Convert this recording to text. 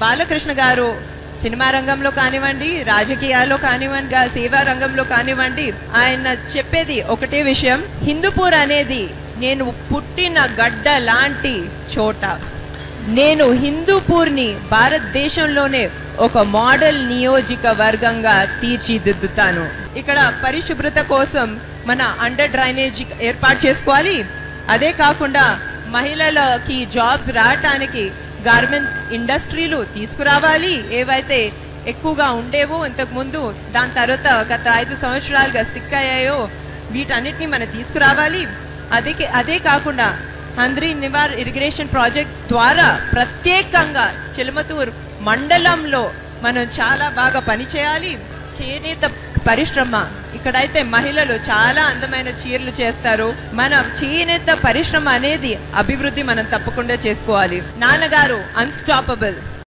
బాలకృష్ణ గారు సినిమా రంగంలో కానివ్వండి, రాజకీయాల్లో కానివ్వండి, సేవా రంగంలో కానివ్వండి, ఆయన చెప్పేది ఒకటే విషయం, హిందూపూర్ అనేది నేను పుట్టిన గడ్డ లాంటి చోట. నేను హిందూపూర్ని భారతదేశంలోనే ఒక మోడల్ నియోజకవర్గంగా తీర్చిదిద్దుతాను. ఇక్కడ పరిశుభ్రత కోసం మన అండర్ డ్రైనేజ్ ఏర్పాటు చేసుకోవాలి. అదే కాకుండా మహిళలకి జాబ్స్ రావటానికి గార్మెంట్ ఇండస్ట్రీలు తీసుకురావాలి. ఏవైతే ఎక్కువగా ఉండేవో ఇంతకుముందు, దాని తర్వాత గత 5 సంవత్సరాలుగా సిక్కయ్యాయో వీటన్నిటిని మనం తీసుకురావాలి. అదే కాకుండా హంద్రీ నివార్ ఇరిగేషన్ ప్రాజెక్ట్ ద్వారా ప్రత్యేకంగా చిలమతూర్ మండలంలో మనం చాలా బాగా పనిచేయాలి. చేనేత పరిశ్రమ, ఇక్కడైతే మహిళలు చాలా అందమైన చీరలు చేస్తారు. మన చేనేత పరిశ్రమ అనేది అభివృద్ధి మనం తప్పకుండా చేసుకోవాలి. నాన్నగారు అన్స్టాపబుల్.